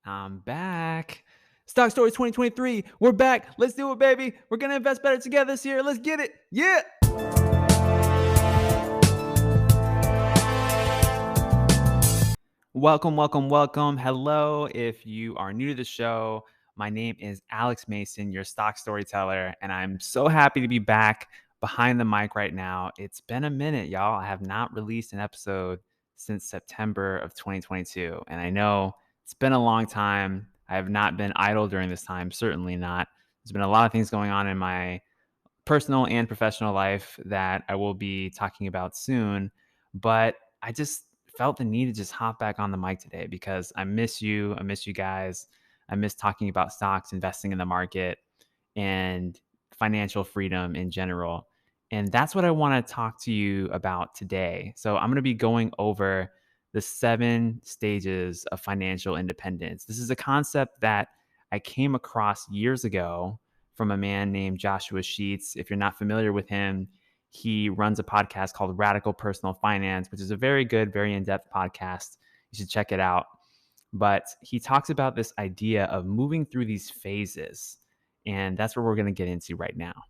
I'm back. Stock Story 2023. We're back. Let's do it, baby. We're going to invest better together this year. Let's get it. Yeah. Welcome, welcome, welcome. Hello. If you are new to the show, my name is Alex Mason, your stock storyteller, and I'm so happy to be back behind the mic right now. It's been a minute, y'all. I have not released an episode since September of 2022, and I know it's been a long time. I have not been idle during this time, certainly not. There's been a lot of things going on in my personal and professional life that I will be talking about soon. But I just felt the need to just hop back on the mic today because I miss you. I miss you guys. I miss talking about stocks, investing in the market, and financial freedom in general. And that's what I want to talk to you about today. So I'm going to be going over the 7 stages of financial independence. This is a concept that I came across years ago from a man named Joshua Sheats. If you're not familiar with him, he runs a podcast called Radical Personal Finance, which is a very good, very in-depth podcast. You should check it out. But he talks about this idea of moving through these phases. And that's what we're going to get into right now.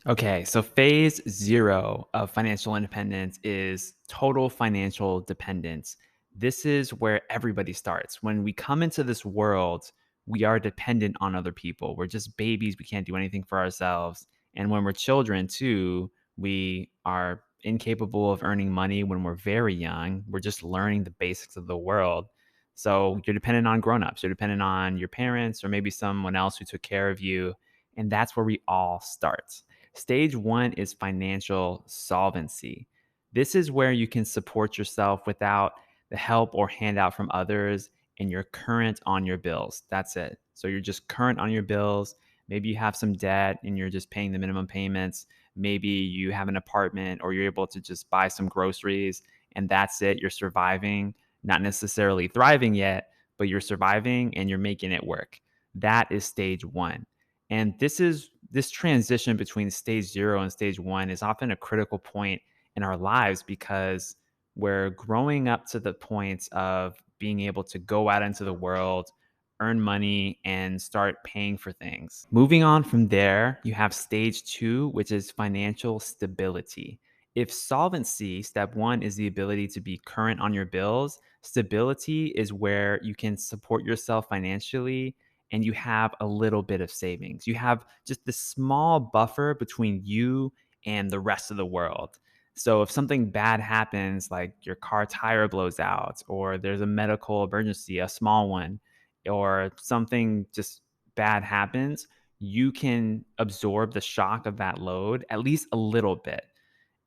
Okay, so phase 0 of financial independence is total financial dependence. This is where everybody starts. When we come into this world, we are dependent on other people. We're just babies. We can't do anything for ourselves. And when we're children, too, we are incapable of earning money when we're very young. We're just learning the basics of the world. So you're dependent on grown-ups. You're dependent on your parents or maybe someone else who took care of you. And that's where we all start. Stage 1 is financial solvency. This is where you can support yourself without the help or handout from others, and you're current on your bills. That's it. So you're just current on your bills. Maybe you have some debt and you're just paying the minimum payments. Maybe you have an apartment or you're able to just buy some groceries and that's it. You're surviving, not necessarily thriving yet, but you're surviving and you're making it work. That is stage 1. And this transition between stage 0 and stage 1 is often a critical point in our lives because we're growing up to the point of being able to go out into the world, earn money, and start paying for things. Moving on from there, you have stage 2, which is financial stability. If solvency, step 1, is the ability to be current on your bills, stability is where you can support yourself financially and you have a little bit of savings. You have just this small buffer between you and the rest of the world. So if something bad happens, like your car tire blows out, or there's a medical emergency, a small one, or something just bad happens, you can absorb the shock of that load at least a little bit.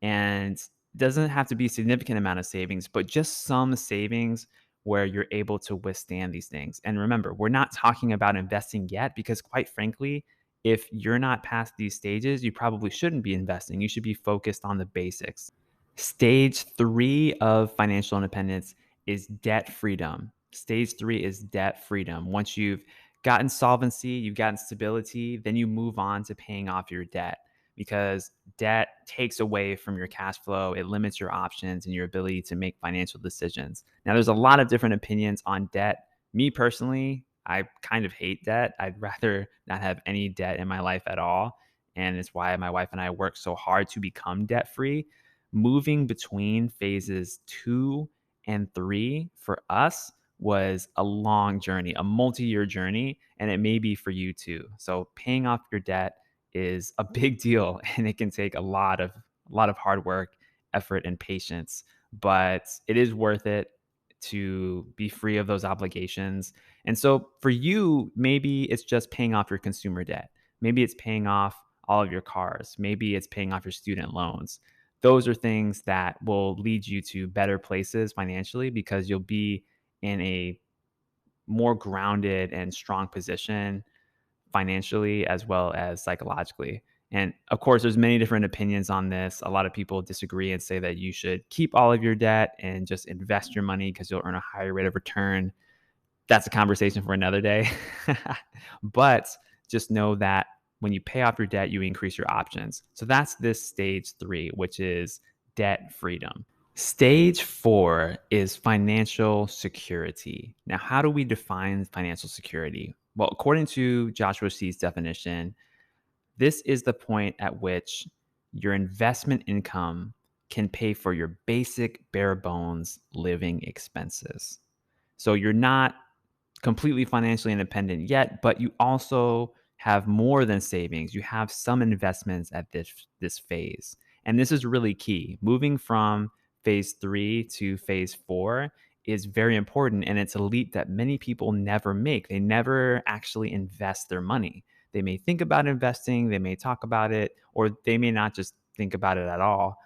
And it doesn't have to be a significant amount of savings, but just some savings where you're able to withstand these things. And remember, we're not talking about investing yet because, quite frankly, if you're not past these stages, you probably shouldn't be investing. You should be focused on the basics. Stage 3 of financial independence is debt freedom. Stage 3 is debt freedom. Once you've gotten solvency, you've gotten stability, then you move on to paying off your debt because debt takes away from your cash flow. It limits your options and your ability to make financial decisions. Now, there's a lot of different opinions on debt. Me personally, I kind of hate debt. I'd rather not have any debt in my life at all. And it's why my wife and I work so hard to become debt free. Moving between phases 2 and 3 for us was a long journey, a multi-year journey, and it may be for you too. So paying off your debt is a big deal and it can take a lot of hard work, effort and patience, but it is worth it to be free of those obligations. And so for you, maybe it's just paying off your consumer debt. Maybe it's paying off all of your cars. Maybe it's paying off your student loans. Those are things that will lead you to better places financially because you'll be in a more grounded and strong position financially as well as psychologically. And of course, there's many different opinions on this. A lot of people disagree and say that you should keep all of your debt and just invest your money because you'll earn a higher rate of return. That's a conversation for another day. But just know that when you pay off your debt, you increase your options. So that's this stage 3, which is debt freedom. Stage 4 is financial security. Now, how do we define financial security? Well, according to Joshua Sheets' definition, this is the point at which your investment income can pay for your basic bare bones living expenses. So you're not completely financially independent yet, but you also have more than savings. You have some investments at this phase. And this is really key. Moving from phase 3 to phase 4 is very important, and it's a leap that many people never make. They never actually invest their money. They may think about investing, they may talk about it, or they may not just think about it at all.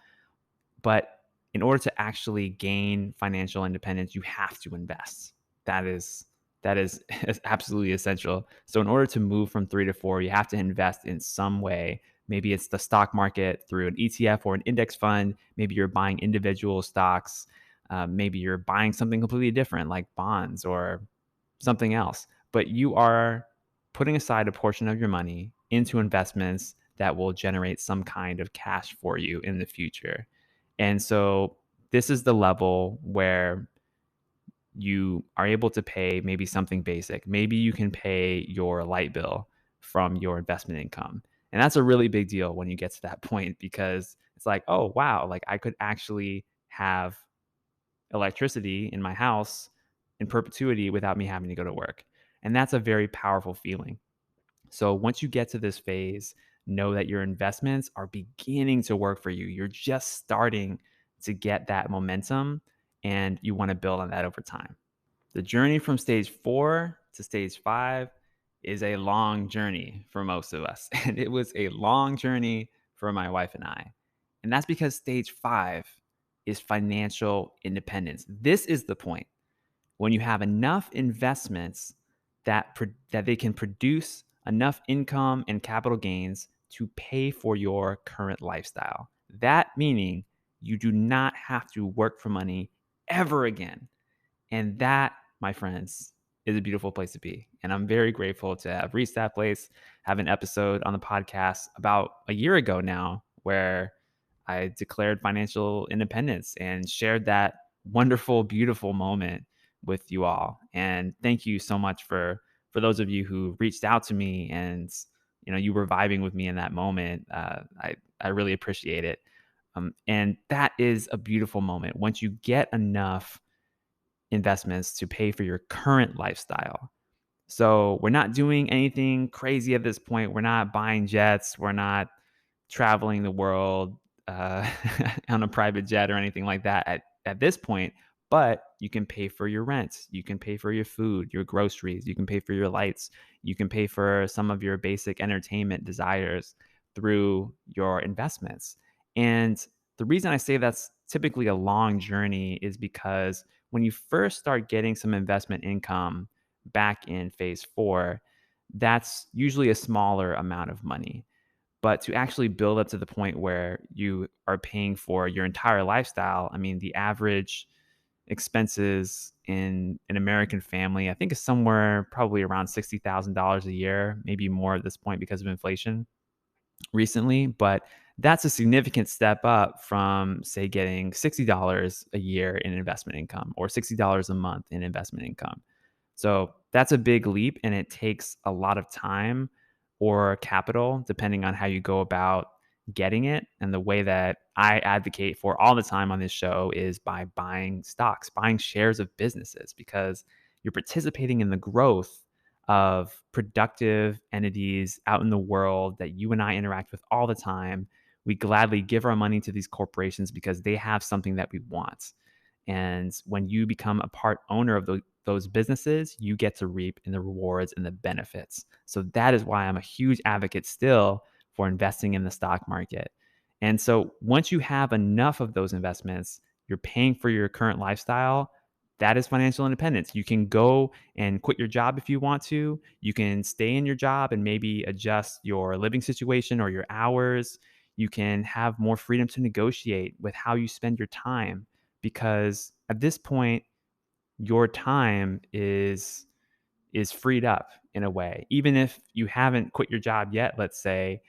But in order to actually gain financial independence, you have to invest. That is that is absolutely essential. So in order to move from 3 to 4, you have to invest in some way. Maybe it's the stock market through an ETF or an index fund. Maybe you're buying individual stocks. Maybe you're buying something completely different like bonds or something else. But you are putting aside a portion of your money into investments that will generate some kind of cash for you in the future. And so this is the level where you are able to pay maybe something basic. Maybe you can pay your light bill from your investment income. And that's a really big deal when you get to that point because it's like, oh, wow, like I could actually have electricity in my house in perpetuity without me having to go to work. And that's a very powerful feeling. So once you get to this phase, know that your investments are beginning to work for you. You're just starting to get that momentum and you want to build on that over time. The journey from stage 4 to stage 5 is a long journey for most of us. And it was a long journey for my wife and I. And that's because stage 5 is financial independence. This is the point when you have enough investments that they can produce enough income and capital gains to pay for your current lifestyle. That meaning you do not have to work for money ever again. And that, my friends, is a beautiful place to be. And I'm very grateful to have reached that place, have an episode on the podcast about a year ago now where I declared financial independence and shared that wonderful, beautiful moment with you all. And thank you so much for those of you who reached out to me and you were vibing with me in that moment. I really appreciate it. And that is a beautiful moment. Once you get enough investments to pay for your current lifestyle. So we're not doing anything crazy at this point. We're not buying jets. We're not traveling the world on a private jet or anything like that at this point. But you can pay for your rent. You can pay for your food, your groceries. You can pay for your lights. You can pay for some of your basic entertainment desires through your investments. And the reason I say that's typically a long journey is because when you first start getting some investment income back in phase 4, that's usually a smaller amount of money. But to actually build up to the point where you are paying for your entire lifestyle, I mean, the average expenses in an American family, I think is somewhere probably around $60,000 a year, maybe more at this point because of inflation recently, but that's a significant step up from, say, getting $60 a year in investment income or $60 a month in investment income. So that's a big leap, and it takes a lot of time or capital, depending on how you go about getting it. And the way that I advocate for all the time on this show is by buying stocks, buying shares of businesses, because you're participating in the growth of productive entities out in the world that you and I interact with all the time. We gladly give our money to these corporations because they have something that we want. And when you become a part owner of those businesses, you get to reap in the rewards and the benefits. So that is why I'm a huge advocate still for investing in the stock market. And so once you have enough of those investments, you're paying for your current lifestyle. That is financial independence. You can go and quit your job if you want to. You can stay in your job and maybe adjust your living situation or your hours. You can have more freedom to negotiate with how you spend your time because at this point your time is freed up in a way. Even if you haven't quit your job yet, let's say,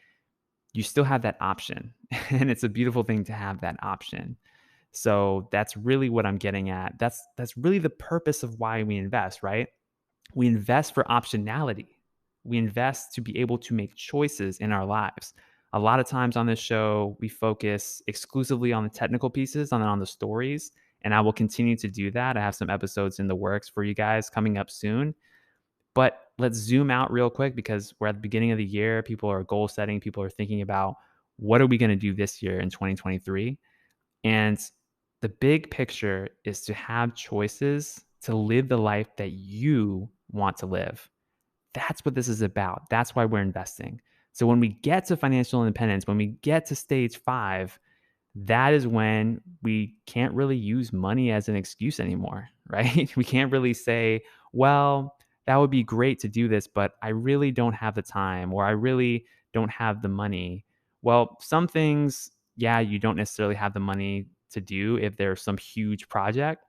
you still have that option. And it's a beautiful thing to have that option. So that's really what I'm getting at. That's really the purpose of why we invest, right? We invest for optionality. We invest to be able to make choices in our lives. A lot of times on this show, we focus exclusively on the technical pieces, on the stories, and I will continue to do that. I have some episodes in the works for you guys coming up soon. But let's zoom out real quick because we're at the beginning of the year. People are goal setting, people are thinking about what are we going to do this year in 2023? And the big picture is to have choices to live the life that you want to live. That's what this is about. That's why we're investing. So when we get to financial independence, when we get to stage 5, that is when we can't really use money as an excuse anymore, right? We can't really say, well, that would be great to do this, but I really don't have the time or I really don't have the money. Well, some things, yeah, you don't necessarily have the money to do if there's some huge project.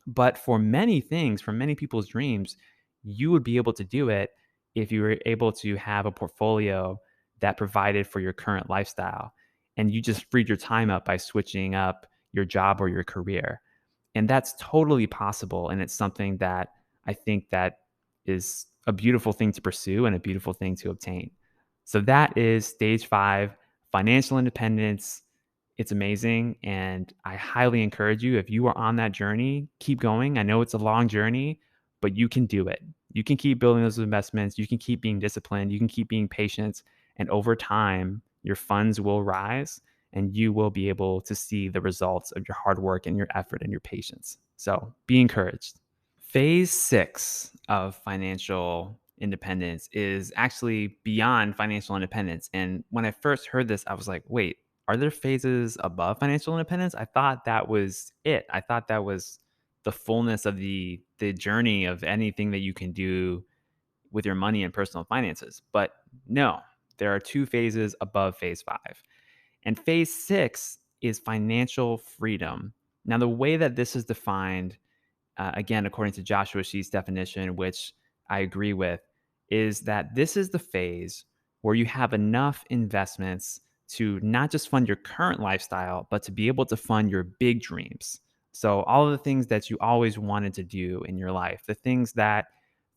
But for many things, for many people's dreams, you would be able to do it if you were able to have a portfolio that provided for your current lifestyle and you just freed your time up by switching up your job or your career. And that's totally possible and it's something that I think that is a beautiful thing to pursue and a beautiful thing to obtain. So that is stage 5, financial independence. It's amazing. And I highly encourage you, if you are on that journey, keep going. I know it's a long journey, but you can do it. You can keep building those investments. You can keep being disciplined. You can keep being patient. And over time, your funds will rise and you will be able to see the results of your hard work and your effort and your patience. So be encouraged. Phase 6 of financial independence is actually beyond financial independence. And when I first heard this, I was like, wait, are there phases above financial independence? I thought that was it. I thought that was the fullness of the journey of anything that you can do with your money and personal finances. But no, there are 2 phases above phase 5. And phase 6 is financial freedom. Now, the way that this is defined again, according to Joshua Sheets' definition, which I agree with, is that this is the phase where you have enough investments to not just fund your current lifestyle, but to be able to fund your big dreams. So, all of the things that you always wanted to do in your life, the things that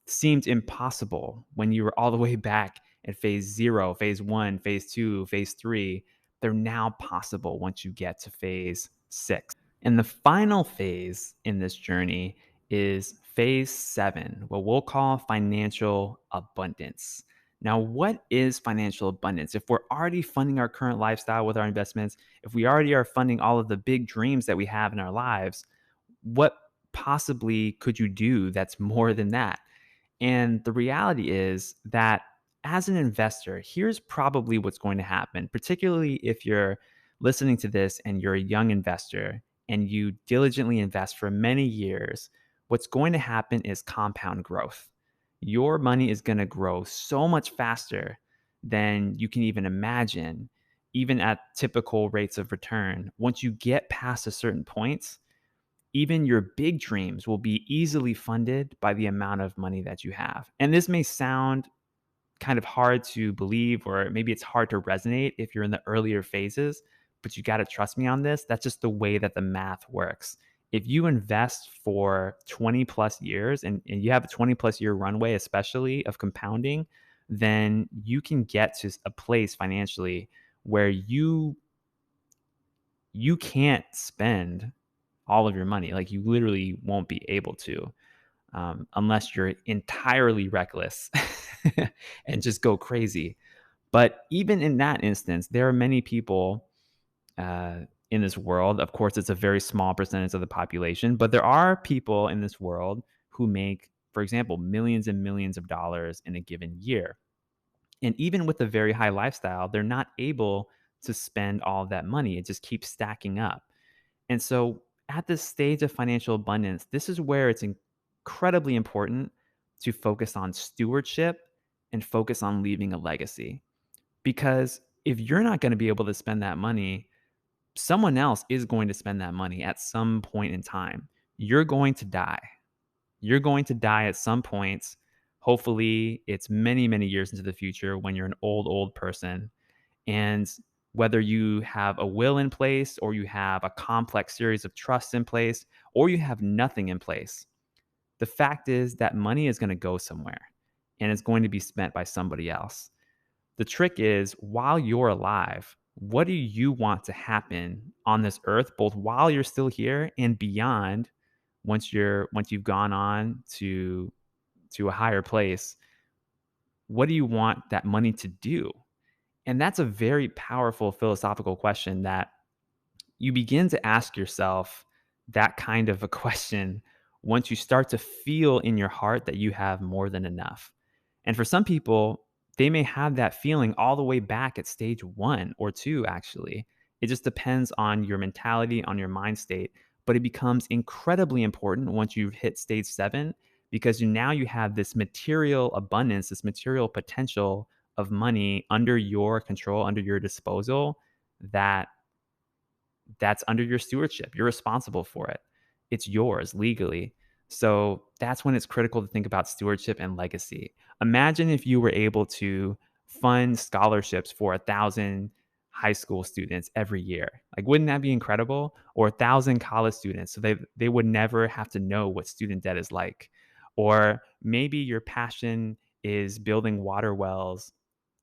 seemed impossible when you were all the way back at phase 0, phase 1, phase 2, phase 3, they're now possible once you get to phase 6. And the final phase in this journey is phase 7, what we'll call financial abundance. Now, what is financial abundance? If we're already funding our current lifestyle with our investments, if we already are funding all of the big dreams that we have in our lives, what possibly could you do that's more than that? And the reality is that as an investor, here's probably what's going to happen, particularly if you're listening to this and you're a young investor and you diligently invest for many years. What's going to happen is compound growth. Your money is going to grow so much faster than you can even imagine, even at typical rates of return. Once you get past a certain point, even your big dreams will be easily funded by the amount of money that you have. And this may sound kind of hard to believe, or maybe it's hard to resonate if you're in the earlier phases, but you got to trust me on this. That's just the way that the math works. If you invest for 20 plus years and you have a 20 plus year runway, especially of compounding, then you can get to a place financially where you can't spend all of your money. Like you literally won't be able to unless you're entirely reckless and just go crazy. But even in that instance, there are many people uh, in this world. Of course, it's a very small percentage of the population, but there are people in this world who make, for example, millions and millions of dollars in a given year. And even with a very high lifestyle, they're not able to spend all of that money. It just keeps stacking up. And so, at this stage of financial abundance, this is where it's incredibly important to focus on stewardship and focus on leaving a legacy. Because if you're not going to be able to spend that money, someone else is going to spend that money at some point in time. You're going to die. You're going to die at some point. Hopefully, it's many, many years into the future when you're an old, old person. And whether you have a will in place or you have a complex series of trusts in place or you have nothing in place. The fact is that money is going to go somewhere and it's going to be spent by somebody else. The trick is while you're alive, what do you want to happen on this earth, both while you're still here and beyond once you've gone on to a higher place? What do you want that money to do? And that's a very powerful philosophical question that you begin to ask yourself that kind of a question once you start to feel in your heart that you have more than enough. And for some people, they may have that feeling all the way back at stage 1 or 2, actually. It just depends on your mentality, on your mind state. But it becomes incredibly important once you've hit stage 7 because now you have this material abundance, this material potential of money under your control, under your disposal that that's under your stewardship. You're responsible for it. It's yours legally. So that's when it's critical to think about stewardship and legacy. Imagine if you were able to fund scholarships for 1,000 high school students every year. Like, wouldn't that be incredible? Or 1,000 college students, so they would never have to know what student debt is like. Or maybe your passion is building water wells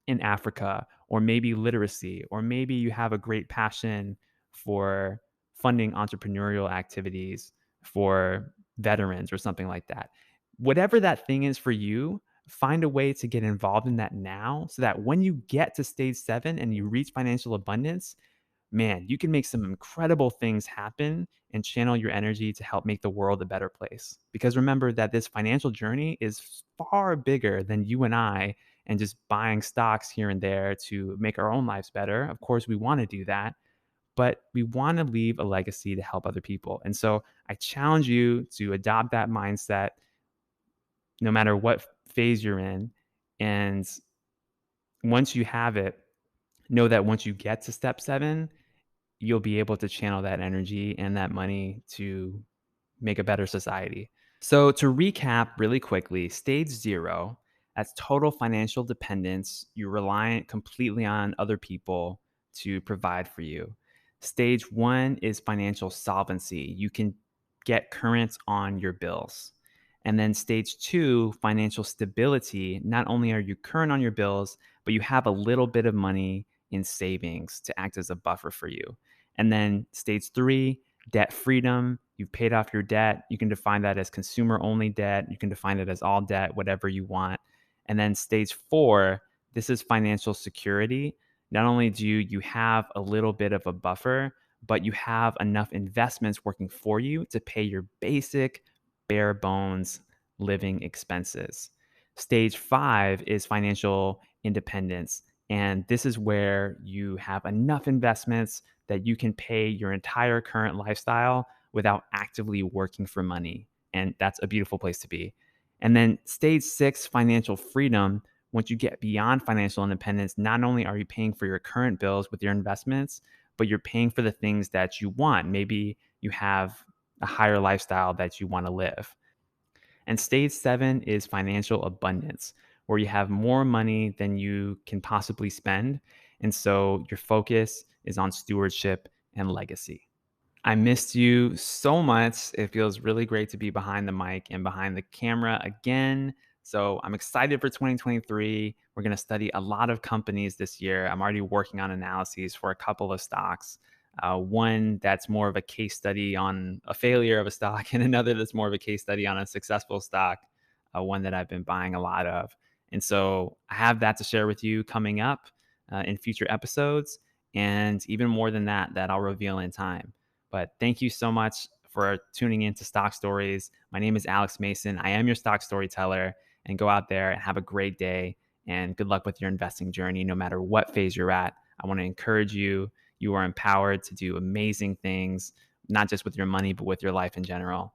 in Africa, or maybe literacy, or maybe you have a great passion for funding entrepreneurial activities for veterans or something like that. Whatever that thing is for you, find a way to get involved in that now so that when you get to stage 7 and you reach financial abundance, man, you can make some incredible things happen and channel your energy to help make the world a better place. Because remember that this financial journey is far bigger than you and I and just buying stocks here and there to make our own lives better. Of course, we want to do that, but we want to leave a legacy to help other people. And so I challenge you to adopt that mindset no matter what phase you're in. And once you have it, know that once you get to step 7, you'll be able to channel that energy and that money to make a better society. So, to recap really quickly, stage 0, that's total financial dependence. You're reliant completely on other people to provide for you. Stage 1 is financial solvency. You can get current on your bills. And then stage 2, financial stability. Not only are you current on your bills, but you have a little bit of money in savings to act as a buffer for you. And then stage 3, debt freedom. You've paid off your debt. You can define that as consumer only debt. You can define it as all debt, whatever you want. And then stage 4, this is financial security. Not only do you have a little bit of a buffer, but you have enough investments working for you to pay your basic, bare bones living expenses. Stage 5 is financial independence. And this is where you have enough investments that you can pay your entire current lifestyle without actively working for money. And that's a beautiful place to be. And then stage 6, financial freedom. Once you get beyond financial independence, not only are you paying for your current bills with your investments, but you're paying for the things that you want. Maybe you have a higher lifestyle that you want to live. And stage 7 is financial abundance, where you have more money than you can possibly spend. And so your focus is on stewardship and legacy. I missed you so much. It feels really great to be behind the mic and behind the camera again. So I'm excited for 2023. We're going to study a lot of companies this year. I'm already working on analyses for a couple of stocks. One that's more of a case study on a failure of a stock, and another that's more of a case study on a successful stock, one that I've been buying a lot of. And so I have that to share with you coming up in future episodes. And even more than that, that I'll reveal in time. But thank you so much for tuning in to Stock Stories. My name is Alex Mason. I am your stock storyteller. And go out there and have a great day. And good luck with your investing journey, no matter what phase you're at. I want to encourage you. You are empowered to do amazing things, not just with your money, but with your life in general.